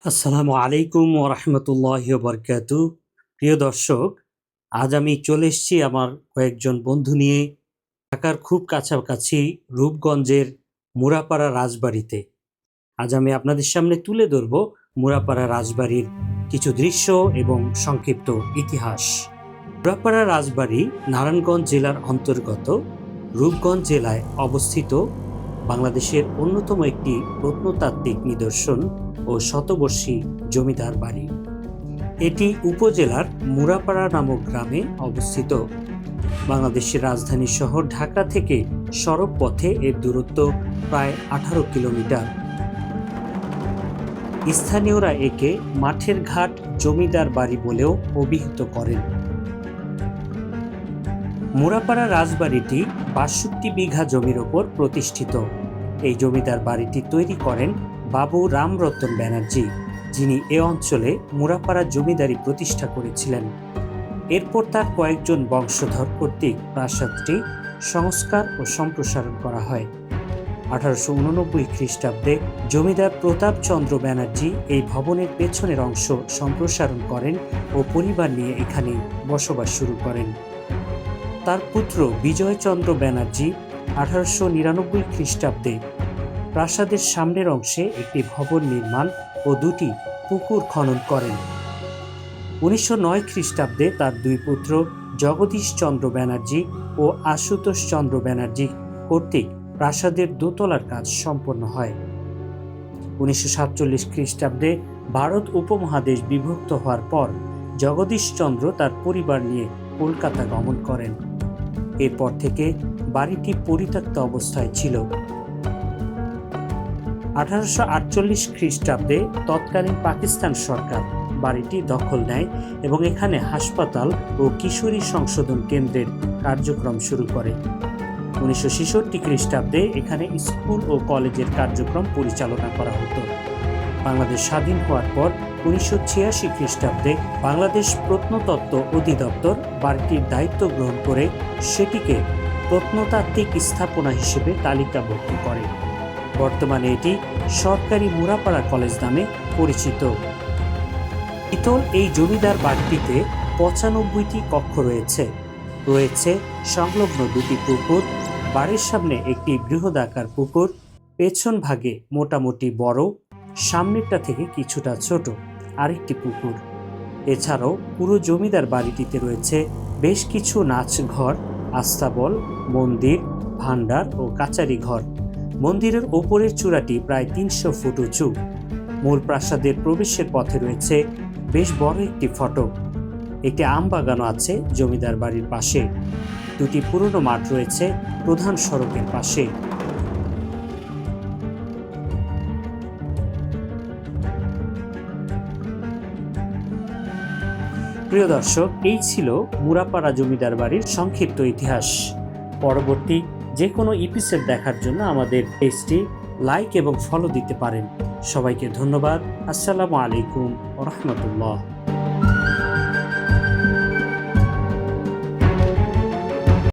আসসালামু আলাইকুম ওরহমতুল্লাহি ওবরকাতু। প্রিয় দর্শক, আজ আমি চলে এসেছি আমার কয়েকজন বন্ধু নিয়ে ঢাকার খুব কাছাকাছি রূপগঞ্জের মুরাপাড়া রাজবাড়িতে। আজ আমি আপনাদের সামনে তুলে ধরব মুরাপাড়া রাজবাড়ির কিছু দৃশ্য এবং সংক্ষিপ্ত ইতিহাস। মুরাপাড়া রাজবাড়ি নারায়ণগঞ্জ জেলার অন্তর্গত রূপগঞ্জ জেলায় অবস্থিত বাংলাদেশের অন্যতম একটি প্রত্নতাত্ত্বিক নিদর্শন ও শতবর্ষী জমিদার বাড়ি। এটি উপজেলার মুরাপাড়া নামক গ্রামে অবস্থিত। বাংলাদেশের রাজধানী শহর ঢাকা থেকে সড়ক পথে এর দূরত্ব প্রায় 18 কিলোমিটার। স্থানীয়রা একে মাঠের ঘাট জমিদার বাড়ি বলেও অভিহিত করেন। মুরাপাড়া রাজবাড়িটি ৬২ বিঘা জমির ওপর প্রতিষ্ঠিত। এই জমিদার বাড়িটি তৈরি করেন বাবু রামরতন ব্যানার্জি, যিনি এ অঞ্চলে মুরাপাড়া জমিদারি প্রতিষ্ঠা করেছিলেন। এরপর তার কয়েকজন বংশধর কর্তৃক প্রাসাদটি সংস্কার ও সম্প্রসারণ করা হয়। ১৮৮৯ খ্রিস্টাব্দে জমিদার প্রতাপচন্দ্র ব্যানার্জি এই ভবনের পেছনের অংশ সম্প্রসারণ করেন ও পরিবার নিয়ে এখানে বসবাস শুরু করেন। তার পুত্র বিজয়চন্দ্র ব্যানার্জি ১৮৯৯ খ্রিস্টাব্দে প্রাসাদের সামনের অংশে একটি ভবন নির্মাণ ও দুটি পুকুর খনন করেন। ১৯০৯ খ্রিস্টাব্দে তার দুই পুত্র জগদীশ চন্দ্র ব্যানার্জি ও আশুতোষ চন্দ্র ব্যানার্জি কর্তৃক প্রাসাদের দোতলার কাজ সম্পন্ন হয়। ১৯৪৭ খ্রিস্টাব্দে ভারত উপমহাদেশ বিভক্ত হওয়ার পর জগদীশ চন্দ্র তার পরিবার নিয়ে কলকাতা গমন করেন। এরপর থেকে বাড়িটি পরিত্যক্ত অবস্থায় ছিল। ১৮৪৮ খ্রিস্টাব্দে তৎকালীন পাকিস্তান সরকার বাড়িটি দখল নেয় এবং এখানে হাসপাতাল ও কিশোরী সংশোধন কেন্দ্রের কার্যক্রম শুরু করে। ১৯৬৬ খ্রিস্টাব্দে এখানে স্কুল ও কলেজের কার্যক্রম পরিচালনা করা হতো। বাংলাদেশ স্বাধীন হওয়ার পর ১৯৮৬ খ্রিস্টাব্দে বাংলাদেশ প্রত্নতত্ত্ব অধিদপ্তর বাড়িটির দায়িত্ব গ্রহণ করে সেটিকে প্রত্নতাত্ত্বিক স্থাপনা হিসেবে তালিকাভুক্ত করে। বর্তমানে এটি সরকারি মুরাপাড়া কলেজ নামে পরিচিত। ইতল এই জমিদার বাড়িটিতে ৯৫টি কক্ষ রয়েছে সংলগ্ন দুটি পুকুর, বাড়ির সামনে একটি বৃহদাকার পুকুর, পেছন ভাগে মোটামুটি বড়, সামনেরটা থেকে কিছুটা ছোট আরেকটি পুকুর। এছাড়াও পুরো জমিদার বাড়িটিতে রয়েছে বেশ কিছু নাচ ঘর, আস্তাবল, মন্দির, ভান্ডার ও কাচারি ঘর। মন্দিরের ওপরের চূড়াটি প্রায় ৩০০ ফুট উঁচু। মূল প্রাসাদের প্রবেশের পথে রয়েছে বেশ বড় একটি ফটক। একটি আম বাগানও আছে জমিদার বাড়ির পাশে। দুটি পুরনো মাঠ রয়েছে প্রধান সড়কের পাশে। প্রিয় দর্শক, এই ছিল মুরাপাড়া জমিদার বাড়ির সংক্ষিপ্ত ইতিহাস। পরবর্তী যে কোনো এপিসোড দেখার জন্য আমাদের পেজটি লাইক এবং ফলো দিতে পারেন। সবাইকে ধন্যবাদ। আসসালামু আলাইকুম ওয়া রাহমাতুল্লাহ।